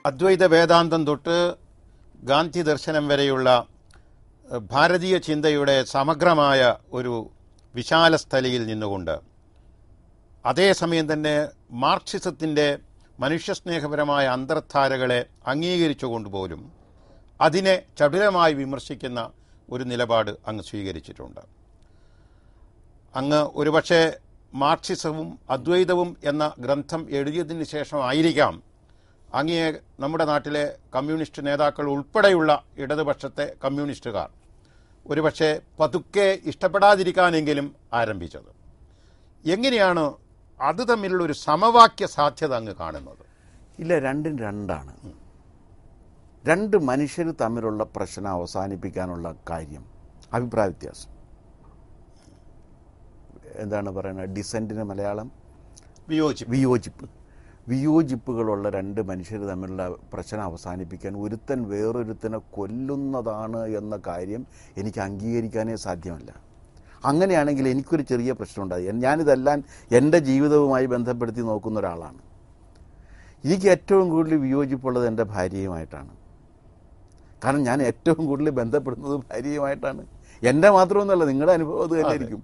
അദ്വൈത വേദാന്തം തൊട്ട് ഗാന്ധി ദർശനം വരെയുള്ള ഭാരതീയ ചിന്തയുടെ സമഗ്രമായ ഒരു വിശാല സ്ഥലിയിൽ നിന്നുകൊണ്ട് അതേസമയം തന്നെ മാർക്സിസത്തിൻ്റെ മനുഷ്യസ്നേഹപരമായ അന്തർധാരകളെ അംഗീകരിച്ചുകൊണ്ടുപോലും അതിനെ ചടുലമായി വിമർശിക്കുന്ന ഒരു നിലപാട് അങ്ങ് സ്വീകരിച്ചിട്ടുണ്ട്. അങ്ങ് ഒരുപക്ഷെ മാർക്സിസവും അദ്വൈതവും എന്ന ഗ്രന്ഥം എഴുതിയതിന് ശേഷമായിരിക്കാം അങ്ങയെ നമ്മുടെ നാട്ടിലെ കമ്മ്യൂണിസ്റ്റ് നേതാക്കൾ ഉൾപ്പെടെയുള്ള ഇടതുപക്ഷത്തെ കമ്മ്യൂണിസ്റ്റുകാർ ഒരുപക്ഷെ പതുക്കെ ഇഷ്ടപ്പെടാതിരിക്കാനെങ്കിലും ആരംഭിച്ചത്. എങ്ങനെയാണ് അത് തമ്മിലുള്ള ഒരു സമവാക്യ സാധ്യത അങ്ങ് കാണുന്നത്? ഇല്ല, രണ്ടും രണ്ടാണ്. രണ്ട് മനുഷ്യർ തമ്മിലുള്ള പ്രശ്നം അവസാനിപ്പിക്കാനുള്ള കാര്യം അഭിപ്രായ വ്യത്യാസം. എന്താണ് പറയുന്നത്, ഡിസെൻറ്റിന് മലയാളം വിയോജിപ്പ്. വിയോജിപ്പുകളുള്ള രണ്ട് മനുഷ്യർ തമ്മിലുള്ള പ്രശ്നം അവസാനിപ്പിക്കാൻ ഒരുത്തൻ വേറൊരുത്തനെ കൊല്ലുന്നതാണ് എന്ന കാര്യം എനിക്ക് അംഗീകരിക്കാനേ സാധ്യമല്ല. അങ്ങനെയാണെങ്കിൽ എനിക്കൊരു ചെറിയ പ്രശ്നമുണ്ടായി. ഞാനിതെല്ലാം എൻ്റെ ജീവിതവുമായി ബന്ധപ്പെടുത്തി നോക്കുന്ന ഒരാളാണ്. എനിക്ക് ഏറ്റവും കൂടുതൽ വിയോജിപ്പുള്ളത് എൻ്റെ ഭാര്യയുമായിട്ടാണ്. കാരണം ഞാൻ ഏറ്റവും കൂടുതൽ ബന്ധപ്പെടുന്നത് ഭാര്യയുമായിട്ടാണ്. എൻ്റെ മാത്രമൊന്നുമല്ല, നിങ്ങളുടെ അനുഭവം അത് തന്നെ ആയിരിക്കും.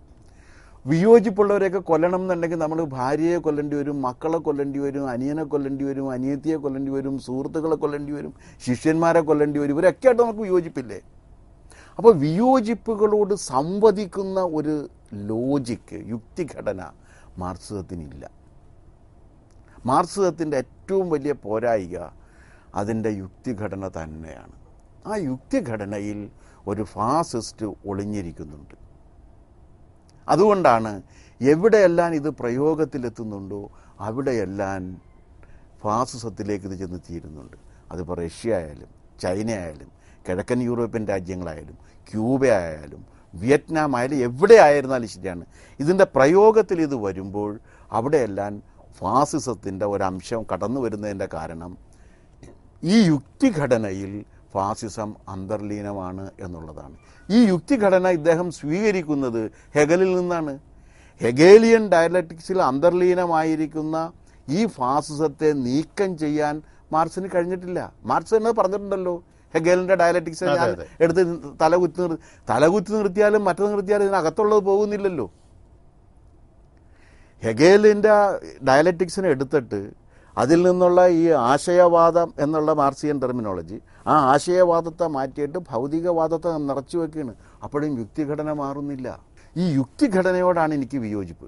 വിയോജിപ്പുള്ളവരെയൊക്കെ കൊല്ലണം എന്നുണ്ടെങ്കിൽ നമ്മൾ ഭാര്യയെ കൊല്ലേണ്ടി വരും, മക്കളെ കൊല്ലേണ്ടി വരും, അനിയനെ കൊല്ലേണ്ടി വരും, അനിയത്തിയെ കൊല്ലേണ്ടി വരും, സുഹൃത്തുക്കളെ കൊല്ലേണ്ടി വരും, ശിഷ്യന്മാരെ കൊല്ലേണ്ടി വരും. ഇവരൊക്കെ ആയിട്ട് നമുക്ക് വിയോജിപ്പില്ലേ? അപ്പോൾ വിയോജിപ്പുകളോട് സംവദിക്കുന്ന ഒരു ലോജിക്ക്, യുക്തിഘടന മാർക്സിസത്തിനില്ല. മാർക്സിസത്തിൻ്റെ ഏറ്റവും വലിയ പോരായിക അതിൻ്റെ യുക്തിഘടന തന്നെയാണ്. ആ യുക്തിഘടനയിൽ ഒരു ഫാസിസ്റ്റ് ഒളിഞ്ഞിരിക്കുന്നുണ്ട്. അതുകൊണ്ടാണ് എവിടെയെല്ലാം ഇത് പ്രയോഗത്തിലെത്തുന്നുണ്ടോ അവിടെയെല്ലാം ഫാസിസത്തിലേക്ക് ഇത് ചെന്നെത്തിയിരുന്നുണ്ട്. അതിപ്പോൾ റഷ്യ ആയാലും ചൈന ആയാലും കിഴക്കൻ യൂറോപ്യൻ രാജ്യങ്ങളായാലും ക്യൂബ ആയാലും വിയറ്റ്നാം ആയാലും എവിടെ ആയിരുന്നാലും ശരിയാണ്. ഇതിൻ്റെ പ്രയോഗത്തിൽ ഇത് വരുമ്പോൾ അവിടെയെല്ലാം ഫാസിസത്തിൻ്റെ ഒരംശം കടന്നു വരുന്നതിൻ്റെ കാരണം ഈ യുക്തിഘടനയിൽ ഫാസിസം അന്തർലീനമാണ് എന്നുള്ളതാണ്. ഈ യുക്തിഘടന ഇദ്ദേഹം സ്വീകരിക്കുന്നത് ഹെഗലിൽ നിന്നാണ്. ഹെഗേലിയൻ ഡയലക്റ്റിക്സിൽ അന്തർലീനമായിരിക്കുന്ന ഈ ഫാസിസത്തെ നീക്കം ചെയ്യാൻ മാർക്സിന് കഴിഞ്ഞിട്ടില്ല. മാർക്സ് തന്നെ പറഞ്ഞിട്ടുണ്ടല്ലോ, ഹെഗേലിൻ്റെ ഡയലക്റ്റിക്സ് ഞാൻ എടുത്ത് തലകുത്തി നിർത്തിയാലും മറ്റത് നിർത്തിയാലും ഇതിനകത്തുള്ളത് പോകുന്നില്ലല്ലോ. ഹെഗേലിൻ്റെ ഡയലക്റ്റിക്സിനെ എടുത്തിട്ട് അതിൽ നിന്നുള്ള ഈ ആശയവാദം എന്നുള്ള മാർക്സിയൻ ടെർമിനോളജി, ആ ആശയവാദത്തെ മാറ്റിയിട്ട് ഭൗതികവാദത്തെ നിറച്ചു വെക്കുകയാണ്. അപ്പോഴും യുക്തിഘടന മാറുന്നില്ല. ഈ യുക്തിഘടനയോടാണ് എനിക്ക് വിയോജിപ്പ്.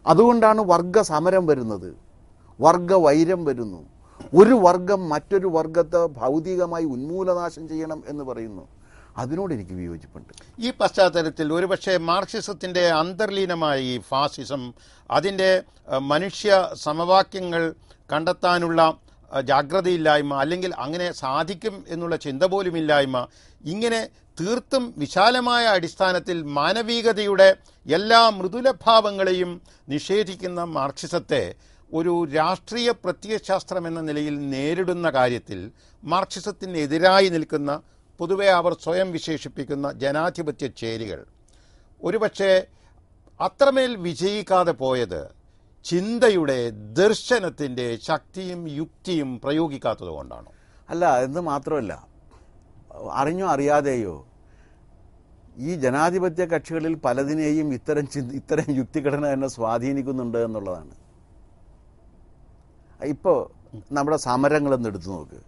അതുകൊണ്ടാണ് വർഗ സമരം വരുന്നത്, വർഗവൈരം വരുന്നു. ഒരു വർഗം മറ്റൊരു വർഗത്തെ ഭൗതികമായി ഉന്മൂലനാശം ചെയ്യണം എന്ന് പറയുന്നു. അതിനോട് എനിക്ക് വിയോജിപ്പുണ്ട്. ഈ പശ്ചാത്തലത്തിൽ ഒരുപക്ഷെ മാർക്സിസത്തിൻ്റെ അന്തർലീനമായ ഈ ഫാസിസം, അതിൻ്റെ മനുഷ്യ സമവാക്യങ്ങൾ കണ്ടെത്താനുള്ള ജാഗ്രതയില്ലായ്മ, അല്ലെങ്കിൽ അങ്ങനെ സാധിക്കും എന്നുള്ള ചിന്ത പോലുമില്ലായ്മ, ഇങ്ങനെ തീർത്തും വിശാലമായ അടിസ്ഥാനത്തിൽ മാനവികതയുടെ എല്ലാ മൃദുലഭാവങ്ങളെയും നിഷേധിക്കുന്ന മാർക്സിസത്തെ ഒരു രാഷ്ട്രീയ പ്രത്യയശാസ്ത്രം എന്ന നിലയിൽ നേരിടുന്ന കാര്യത്തിൽ മാർക്സിസത്തിനെതിരായി നിൽക്കുന്ന, പൊതുവെ അവർ സ്വയം വിശേഷിപ്പിക്കുന്ന ജനാധിപത്യ ചേരികൾ ഒരുപക്ഷെ അത്രമേൽ വിജയിക്കാതെ പോയത് ചിന്തയുടെ, ദർശനത്തിൻ്റെ ശക്തിയും യുക്തിയും പ്രയോഗിക്കാത്തത് കൊണ്ടാണോ? അല്ല, എന്ന് മാത്രമല്ല, അറിഞ്ഞോ അറിയാതെയോ ഈ ജനാധിപത്യ കക്ഷികളിൽ പലതിനെയും ഇത്തരം യുക്തിഘടന തന്നെ സ്വാധീനിക്കുന്നുണ്ട് എന്നുള്ളതാണ്. ഇപ്പോൾ നമ്മുടെ സമരങ്ങളെന്ന് എടുത്തു നോക്ക്.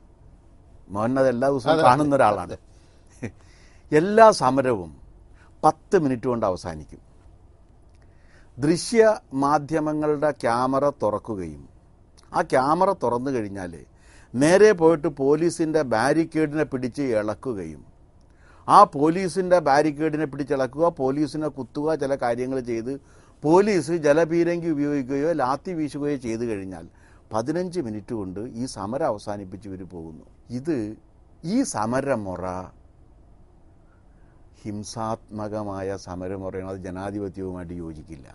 മോഹൻദാസ് എല്ലാ ദിവസവും കാണുന്ന ഒരാളാണ്. എല്ലാ സമരവും 10 മിനിറ്റ് കൊണ്ട് അവസാനിക്കും. ദൃശ്യ മാധ്യമങ്ങളുടെ ക്യാമറ തുറക്കുകയും ആ ക്യാമറ തുറന്നു കഴിഞ്ഞാൽ നേരെ പോയിട്ട് പോലീസിൻ്റെ ബാരിക്കേഡിനെ പിടിച്ച് ഇളക്കുകയും ആ പോലീസിൻ്റെ ബാരിക്കേഡിനെ പിടിച്ചിളക്കുക, പോലീസിനെ കുത്തുക, ചില കാര്യങ്ങൾ ചെയ്ത് പോലീസ് ജലപീരങ്കി ഉപയോഗിക്കുകയോ ലാത്തി വീശുകയോ ചെയ്തു കഴിഞ്ഞാൽ 15 മിനിറ്റ് കൊണ്ട് ഈ സമരം അവസാനിപ്പിച്ച് ഇവർ പോകുന്നു. ഈ സമരമുറ ഹിംസാത്മകമായ സമരമുറയാണ്. അത് ജനാധിപത്യവുമായിട്ട് യോജിക്കില്ല.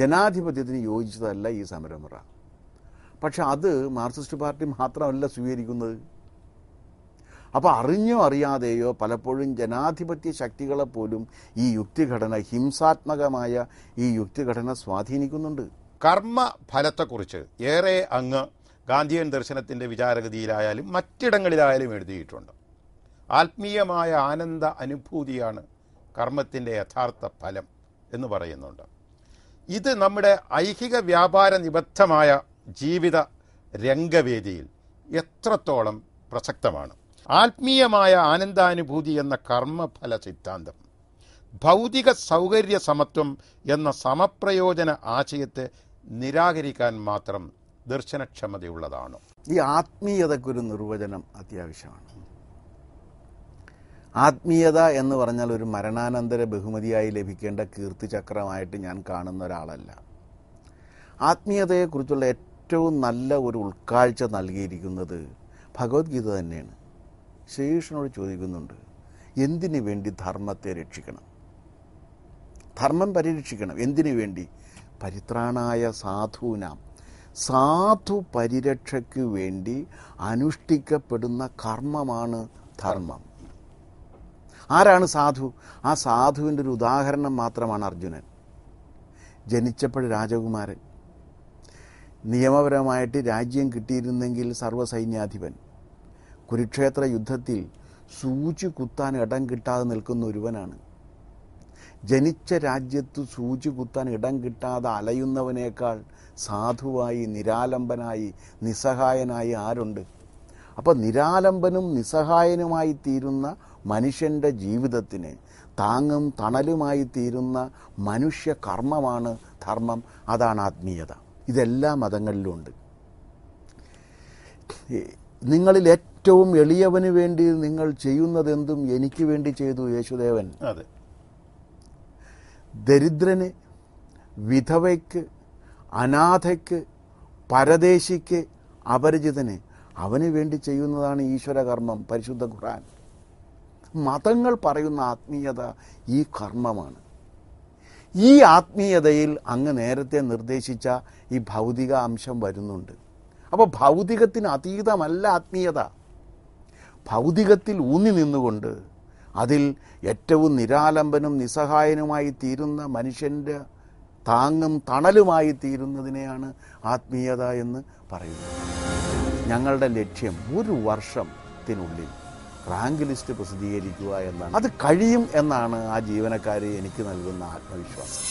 ജനാധിപത്യത്തിന് യോജിച്ചതല്ല ഈ സമരമുറ. പക്ഷെ അത് മാർക്സിസ്റ്റ് പാർട്ടി മാത്രമല്ല സ്വീകരിക്കുന്നത്. അപ്പോൾ അറിഞ്ഞോ അറിയാതെയോ പലപ്പോഴും ജനാധിപത്യ ശക്തികളെപ്പോലും ഈ യുക്തിഘടന, ഹിംസാത്മകമായ ഈ യുക്തിഘടന സ്വാധീനിക്കുന്നുണ്ട്. കർമ്മഫലത്തെക്കുറിച്ച് ഏറെ അങ്ങ് ഗാന്ധിയൻ ദർശനത്തിൻ്റെ വിചാരഗതിയിലായാലും മറ്റിടങ്ങളിലായാലും എഴുതിയിട്ടുണ്ട്. ആത്മീയമായ ആനന്ദ അനുഭൂതിയാണ് കർമ്മത്തിൻ്റെ യഥാർത്ഥ ഫലം എന്ന് പറയുന്നുണ്ട്. ഇത് നമ്മുടെ ഐഹിക വ്യാപാര നിബദ്ധമായ ജീവിത രംഗവേദിയിൽ എത്രത്തോളം പ്രസക്തമാണ്. ആത്മീയമായ ആനന്ദാനുഭൂതി എന്ന കർമ്മഫല സിദ്ധാന്തം ഭൗതിക സൗകര്യ സമത്വം എന്ന സമപ്രയോജന ആശയത്തെ നിരാകരിക്കാൻ മാത്രം ദർശനക്ഷമതയുള്ളതാണ്. ഈ ആത്മീയതയ്ക്കൊരു നിർവചനം അത്യാവശ്യമാണ്. ആത്മീയത എന്ന് പറഞ്ഞാൽ ഒരു മരണാനന്തര ബഹുമതിയായി ലഭിക്കേണ്ട കീർത്തിചക്രമായിട്ട് ഞാൻ കാണുന്ന ഒരാളല്ല. ആത്മീയതയെക്കുറിച്ചുള്ള ഏറ്റവും നല്ല ഒരു ഉൾക്കാഴ്ച നൽകിയിരിക്കുന്നത് ഭഗവത്ഗീത തന്നെയാണ്. ശ്രീകൃഷ്ണനോട് ചോദിക്കുന്നുണ്ട്, എന്തിനു വേണ്ടി ധർമ്മത്തെ രക്ഷിക്കണം? ധർമ്മം പരിരക്ഷിക്കണം. എന്തിനു വേണ്ടി? പരിത്രാണായ സാധൂനാം, സാധു പരിരക്ഷയ്ക്ക് വേണ്ടി അനുഷ്ഠിക്കപ്പെടുന്ന കർമ്മമാണ് ധർമ്മം. ആരാണ് സാധു? ആ സാധുവിൻ്റെ ഒരു ഉദാഹരണം മാത്രമാണ് അർജുനൻ. ജനിച്ചപ്പോൾ രാജകുമാരൻ, നിയമപരമായിട്ട് രാജ്യം കിട്ടിയിരുന്നെങ്കിൽ സർവ്വസൈന്യാധിപൻ, കുരുക്ഷേത്ര യുദ്ധത്തിൽ സൂചി കുത്താൻ ഇടം കിട്ടാതെ നിൽക്കുന്ന ഒരുവനാണ്. ജനിച്ച രാജ്യത്ത് സൂചി കുത്താൻ ഇടം കിട്ടാതെ അലയുന്നവനേക്കാൾ സാധുവായി, നിരാലംബനായി, നിസ്സഹായനായി ആരുണ്ട്? അപ്പോൾ നിരാലംബനും നിസ്സഹായനുമായി തീരുന്ന മനുഷ്യൻ്റെ ജീവിതത്തിന് താങ്ങും തണലുമായി തീരുന്ന മനുഷ്യ കർമ്മമാണ് ധർമ്മം. അതാണ് ആത്മീയത. ഇതെല്ലാ മതങ്ങളിലുമുണ്ട്. നിങ്ങളിൽ ഏറ്റവും എളിയവന് വേണ്ടി നിങ്ങൾ ചെയ്യുന്നതെന്തും എനിക്ക് വേണ്ടി ചെയ്തു യേശുദേവൻ. അതെ. ദരിദ്രന്, വിധവയ്ക്ക്, അനാഥയ്ക്ക്, പരദേശിക്ക്, അപരിചിതന് അവന് വേണ്ടി ചെയ്യുന്നതാണ് ഈശ്വരകർമ്മം. പരിശുദ്ധ ഖുർആൻ. മതങ്ങൾ പറയുന്ന ആത്മീയത ഈ കർമ്മമാണ്. ഈ ആത്മീയതയിൽ അങ്ങ് നേരത്തെ നിർദ്ദേശിച്ച ഈ ഭൗതിക അംശം വരുന്നുണ്ട്. അപ്പോൾ ഭൗതികത്തിന് അതീതമല്ല ആത്മീയത. ഭൗതികത്തിൽ ഊന്നി നിന്നുകൊണ്ട് അതിൽ ഏറ്റവും നിരാലംബനും നിസ്സഹായനുമായി തീരുന്ന മനുഷ്യൻ്റെ താങ്ങും തണലുമായി തീരുന്നതിനെയാണ് ആത്മീയത എന്ന് പറയുന്നത്. ഞങ്ങളുടെ ലക്ഷ്യം 1 വർഷത്തിനുള്ളിൽ റാങ്ക് ലിസ്റ്റ് പ്രസിദ്ധീകരിക്കുക എന്നാണ്. അത് കഴിയും എന്നാണ് ആ ജീവനക്കാരെ എനിക്ക് നൽകുന്ന ആത്മവിശ്വാസം.